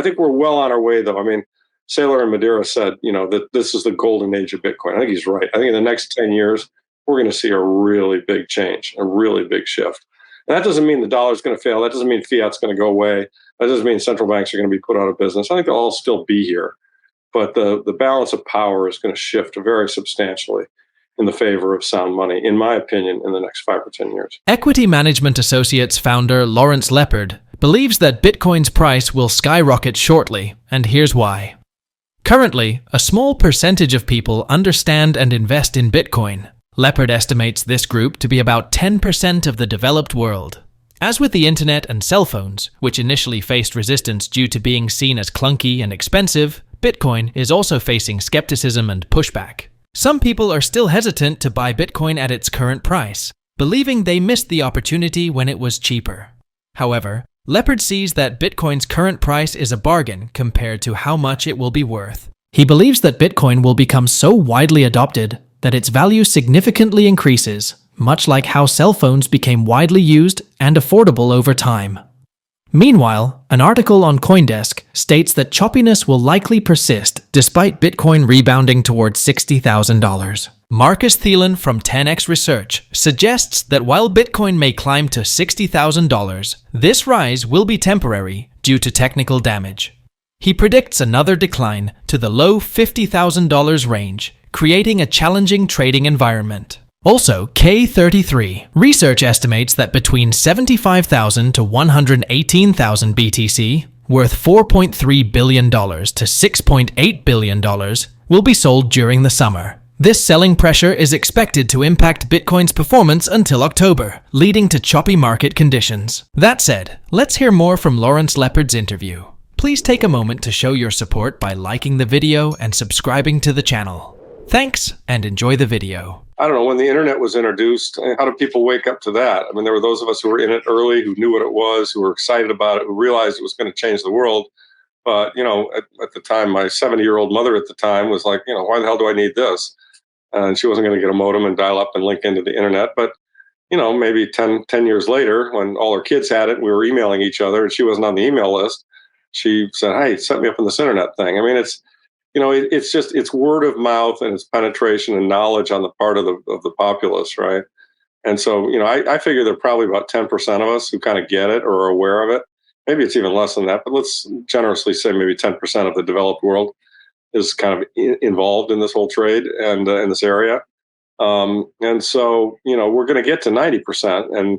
I think we're well on our way, though. I mean, Saylor and Madeira said, that this is the golden age of Bitcoin. I think he's right. I think in the next 10 years, we're going to see a really big change, a really big shift. And that doesn't mean the dollar is going to fail. That doesn't mean fiat's going to go away. That doesn't mean central banks are going to be put out of business. I think they'll all still be here. But the balance of power is going to shift very substantially in the favor of sound money, in my opinion, in the next 5 or 10 years. Equity Management Associates founder Lawrence Lepard believes that Bitcoin's price will skyrocket shortly, and here's why. Currently, a small percentage of people understand and invest in Bitcoin. Lepard estimates this group to be about 10% of the developed world. As with the internet and cell phones, which initially faced resistance due to being seen as clunky and expensive, Bitcoin is also facing skepticism and pushback. Some people are still hesitant to buy Bitcoin at its current price, believing they missed the opportunity when it was cheaper. However, Lepard sees that Bitcoin's current price is a bargain compared to how much it will be worth. He believes that Bitcoin will become so widely adopted that its value significantly increases, much like how cell phones became widely used and affordable over time. Meanwhile, an article on CoinDesk states that choppiness will likely persist despite Bitcoin rebounding towards $60,000. Marcus Thielen from 10x Research suggests that while Bitcoin may climb to $60,000, this rise will be temporary due to technical damage. He predicts another decline to the low $50,000 range, creating a challenging trading environment. Also, K33 research estimates that between 75,000 to 118,000 BTC, worth $4.3 billion to $6.8 billion, will be sold during the summer. This selling pressure is expected to impact Bitcoin's performance until October, leading to choppy market conditions. That said, let's hear more from Lawrence Lepard's interview. Please take a moment to show your support by liking the video and subscribing to the channel. Thanks, and enjoy the video. I don't know, when the internet was introduced, how do people wake up to that? I mean, there were those of us who were in it early, who knew what it was, who were excited about it, who realized it was going to change the world. But, at the time, my 70-year-old mother at the time was like, why the hell do I need this? And she wasn't going to get a modem and dial up and link into the internet. But, maybe 10 years later, when all her kids had it, we were emailing each other and she wasn't on the email list. She said, hey, set me up on this internet thing. I mean, it's word of mouth and it's penetration and knowledge on the part of the populace, right? And so, I figure there are probably about 10% of us who kind of get it or are aware of it. Maybe it's even less than that, but let's generously say maybe 10% of the developed world is kind of involved in this whole trade and in this area. And so, we're going to get to 90%. And,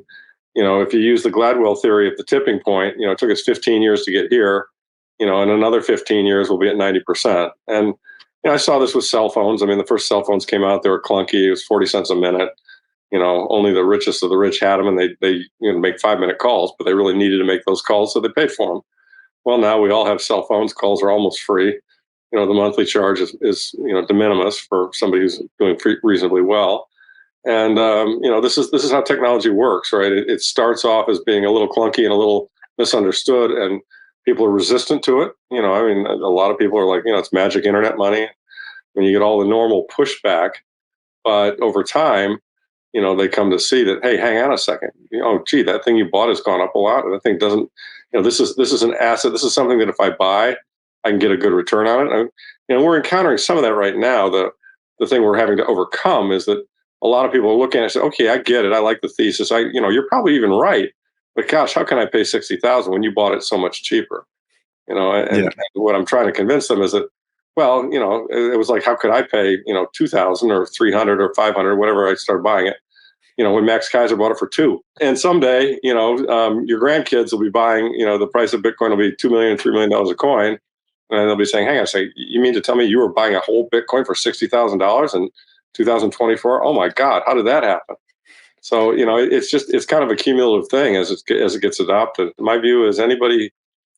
if you use the Gladwell theory of the tipping point, it took us 15 years to get here. In another 15 years, we'll be at 90%. And I saw this with cell phones. I mean, the first cell phones came out, they were clunky. It was 40 cents a minute. Only the richest of the rich had them, and they make 5-minute calls, but they really needed to make those calls, so they paid for them. Well, now we all have cell phones. Calls are almost free. The monthly charge is de minimis for somebody who's doing reasonably well. And this is how technology works, right? It starts off as being a little clunky and a little misunderstood, and people are resistant to it. A lot of people are like, it's magic internet money. When you get all the normal pushback, but over time, they come to see that, hey, hang on a second. Gee, that thing you bought has gone up a lot. And that thing doesn't, this is an asset. This is something that if I buy, I can get a good return on it. We're encountering some of that right now. The thing we're having to overcome is that a lot of people are looking at it and say, okay, I get it. I like the thesis. You're probably even right. But gosh, how can I pay $60,000 when you bought it so much cheaper? And what I'm trying to convince them is that, well, it was like, how could I pay, $2,000 or $300 or $500, whatever I started buying it, when Max Kaiser bought it for $2 million. And someday, your grandkids will be buying, the price of Bitcoin will be $2 million, $3 million a coin. And they'll be saying, hang on a second, you mean to tell me you were buying a whole Bitcoin for $60,000 in 2024? Oh my God, how did that happen? So, it's kind of a cumulative thing as it gets adopted. My view is anybody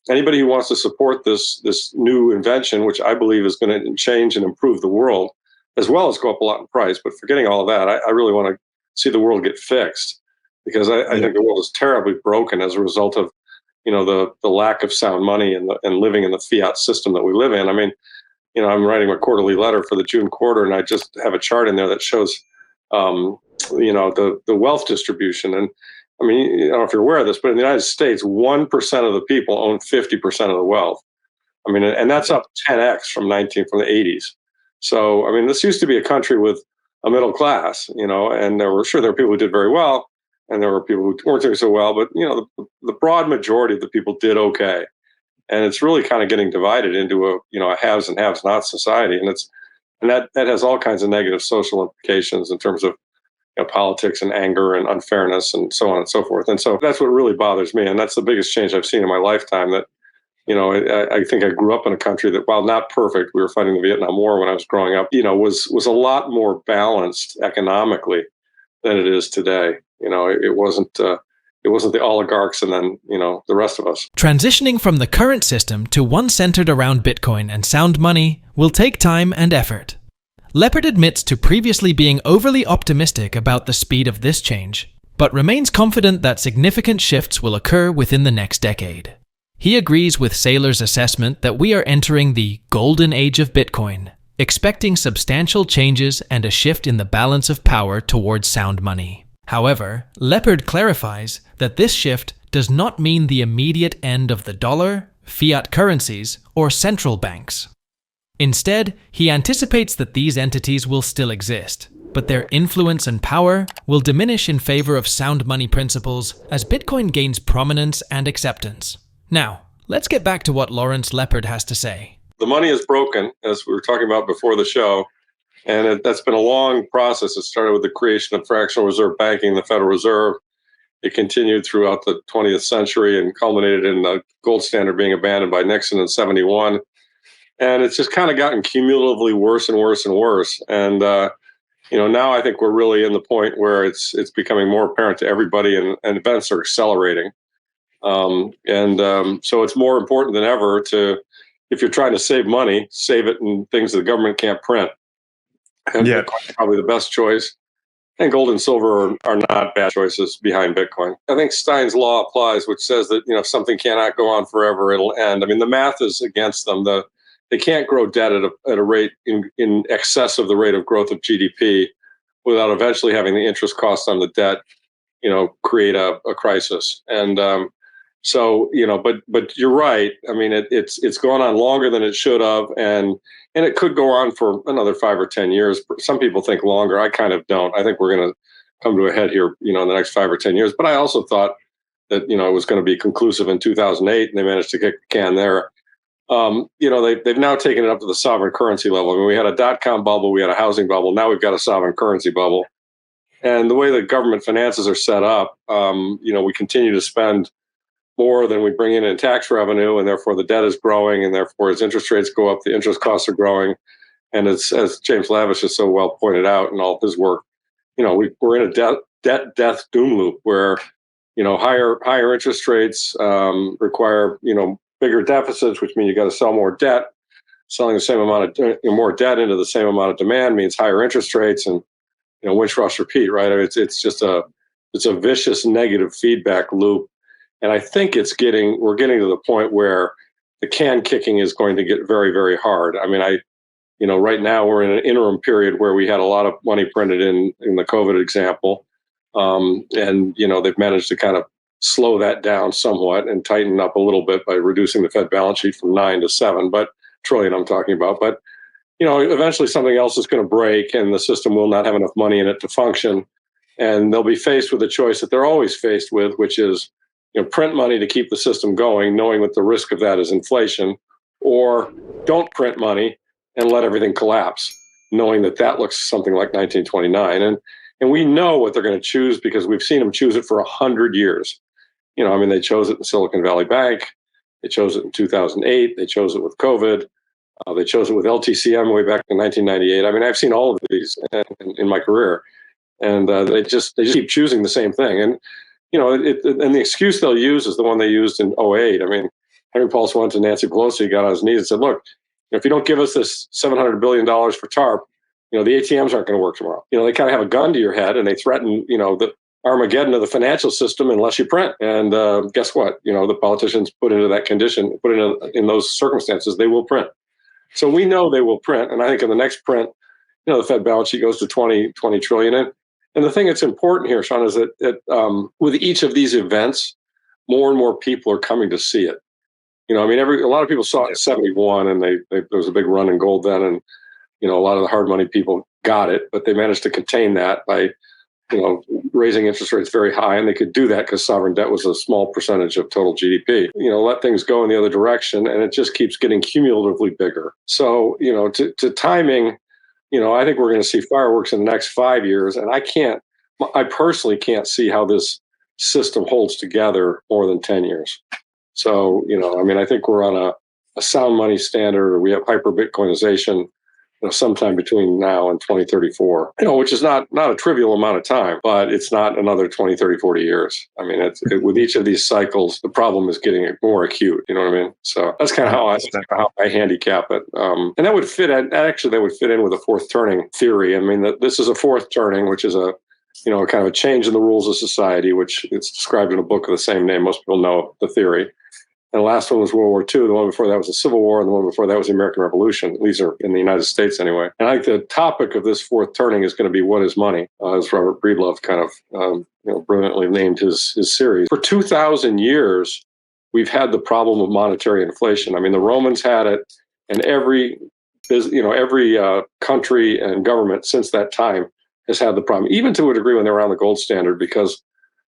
who wants to support this new invention, which I believe is going to change and improve the world, as well as go up a lot in price. But forgetting all of that, I really want to see the world get fixed, because I think the world is terribly broken as a result of, the lack of sound money and living in the fiat system that we live in. I mean, I'm writing a quarterly letter for the June quarter, and I just have a chart in there that shows the wealth distribution. And I mean, I don't know if you're aware of this, but in the United States, 1% of the people own 50% of the wealth. I mean, and that's up 10x from the 80s. So, I mean, this used to be a country with a middle class, and there were people who did very well, and there were people who weren't doing so well. But the broad majority of the people did okay, and it's really kind of getting divided into a haves and have-nots society, and that has all kinds of negative social implications in terms of politics and anger and unfairness and so on and so forth. And so that's what really bothers me, and that's the biggest change I've seen in my lifetime. That I think I grew up in a country that, while not perfect, we were fighting the Vietnam War when I was growing up, was a lot more balanced economically than it is today. It wasn't the oligarchs and then, the rest of us. Transitioning from the current system to one centered around Bitcoin and sound money will take time and effort. Lepard admits to previously being overly optimistic about the speed of this change, but remains confident that significant shifts will occur within the next decade. He agrees with Saylor's assessment that we are entering the golden age of Bitcoin, expecting substantial changes and a shift in the balance of power towards sound money. However, Lepard clarifies that this shift does not mean the immediate end of the dollar, fiat currencies, or central banks. Instead, he anticipates that these entities will still exist, but their influence and power will diminish in favor of sound money principles as Bitcoin gains prominence and acceptance. Now, let's get back to what Lawrence Lepard has to say. The money is broken, as we were talking about before the show, and that's been a long process. It started with the creation of fractional reserve banking, the Federal Reserve. It continued throughout the 20th century and culminated in the gold standard being abandoned by Nixon in '71. And it's just kind of gotten cumulatively worse and worse and worse. And now I think we're really in the point where it's becoming more apparent to everybody, and events are accelerating. So it's more important than ever to, if you're trying to save money, save it in things that the government can't print. And Bitcoin is probably the best choice. And gold and silver are not bad choices behind Bitcoin. I think Stein's law applies, which says that if something cannot go on forever, it'll end. I mean, the math is against them. They can't grow debt at a rate in excess of the rate of growth of GDP without eventually having the interest cost on the debt, create a crisis. And but you're right. I mean, it's gone on longer than it should have, and it could go on for another 5 or 10 years. Some people think longer. I kind of don't. I think we're going to come to a head here, in the next 5 or 10 years. But I also thought that it was going to be conclusive in 2008, and they managed to kick the can there. They've now taken it up to the sovereign currency level. I mean, we had a dot-com bubble, we had a housing bubble. Now we've got a sovereign currency bubble. And the way the government finances are set up, we continue to spend more than we bring in tax revenue, and therefore the debt is growing, and therefore as interest rates go up, the interest costs are growing. And it's, as James Lavish has so well pointed out in all his work, we're in a debt death doom loop where higher interest rates require bigger deficits, which mean you got to sell more debt. Selling the same amount of more debt into the same amount of demand means higher interest rates, and winch, rush, repeat. Right? I mean, it's just a vicious negative feedback loop. And I think we're getting to the point where the can kicking is going to get very, very hard. I mean, right now we're in an interim period where we had a lot of money printed in the COVID example. And they've managed to kind of slow that down somewhat and tighten up a little bit by reducing the Fed balance sheet from 9 to 7, trillion I'm talking about. But, eventually something else is going to break and the system will not have enough money in it to function. And they'll be faced with a choice that they're always faced with, which is, print money to keep the system going, knowing that the risk of that is inflation, or don't print money and let everything collapse, knowing that looks something like 1929. And we know what they're going to choose because we've seen them choose it for 100 years. They chose it in Silicon Valley Bank. They chose it in 2008. They chose it with COVID. They chose it with LTCM way back in 1998. I mean, I've seen all of these in my career, and they just keep choosing the same thing. And and the excuse they'll use is the one they used in '08. I mean, Henry Paulson went to Nancy Pelosi, got on his knees and said, look, if you don't give us this $700 billion for TARP, the ATMs aren't going to work tomorrow. They kind of have a gun to your head and they threaten, the Armageddon of the financial system unless you print. And guess what? The politicians put into that condition, in those circumstances, they will print. So we know they will print. And I think in the next print, the Fed balance sheet goes to 20 trillion. And the thing that's important here, Sean, is that with each of these events, more and more people are coming to see it. I mean, a lot of people saw it in 71, and there was a big run in gold then, and a lot of the hard money people got it, but they managed to contain that by raising interest rates very high, and they could do that because sovereign debt was a small percentage of total GDP. Let things go in the other direction, and it just keeps getting cumulatively bigger. So, to timing, I think we're going to see fireworks in the next 5 years, and I personally can't see how this system holds together more than 10 years. So, I mean, I think we're on a sound money standard, or we have hyper Bitcoinization sometime between now and 2034, which is not a trivial amount of time, but it's not another 20, 30, 40 years. I mean, with each of these cycles, the problem is getting more acute. You know what I mean? So that's kind of how I handicap it. And that would fit in with a fourth turning theory. I mean, this is a fourth turning, which is a kind of a change in the rules of society, which it's described in a book of the same name. Most people know the theory. And the last one was World War II. The one before that was the Civil War. And the one before that was the American Revolution. These are in the United States anyway. And I think the topic of this fourth turning is going to be what is money, as Robert Breedlove kind of brilliantly named his series. For 2,000 years, we've had the problem of monetary inflation. I mean, the Romans had it, and every country and government since that time has had the problem, even to a degree when they were on the gold standard, because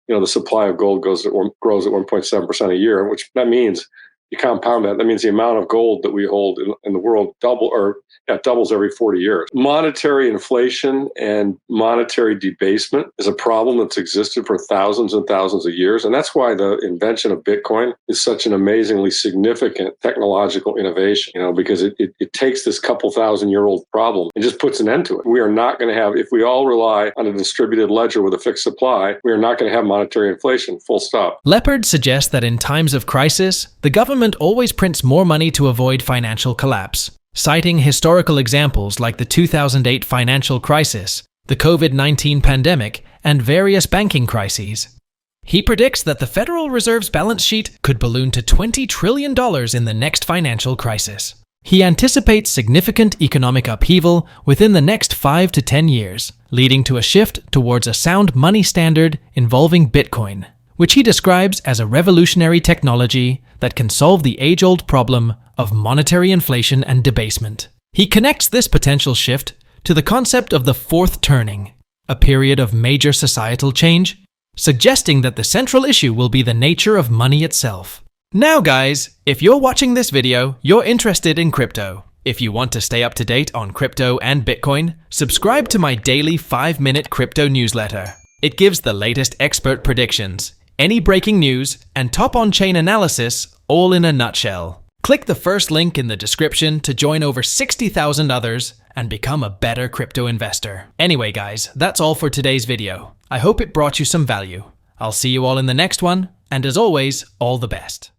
the supply of gold grows at 1.7% a year, which that means you compound that. That means the amount of gold that we hold in the world doubles every 40 years. Monetary inflation and monetary debasement is a problem that's existed for thousands and thousands of years. And that's why the invention of Bitcoin is such an amazingly significant technological innovation, because it takes this couple thousand-year-old problem and just puts an end to it. We are not going to have, if we all rely on a distributed ledger with a fixed supply, we are not going to have monetary inflation, full stop. Lepard suggests that in times of crisis, the government always prints more money to avoid financial collapse, citing historical examples like the 2008 financial crisis, the COVID-19 pandemic, and various banking crises. He predicts that the Federal Reserve's balance sheet could balloon to $20 trillion in the next financial crisis. He anticipates significant economic upheaval within the next 5 to 10 years, leading to a shift towards a sound money standard involving Bitcoin, which he describes as a revolutionary technology that can solve the age-old problem of monetary inflation and debasement. He connects this potential shift to the concept of the fourth turning, a period of major societal change, suggesting that the central issue will be the nature of money itself. Now guys, if you're watching this video, you're interested in crypto. If you want to stay up to date on crypto and Bitcoin, subscribe to my daily 5-minute crypto newsletter. It gives the latest expert predictions, any breaking news, and top on-chain analysis, all in a nutshell. Click the first link in the description to join over 60,000 others and become a better crypto investor. Anyway guys, that's all for today's video. I hope it brought you some value. I'll see you all in the next one, and as always, all the best.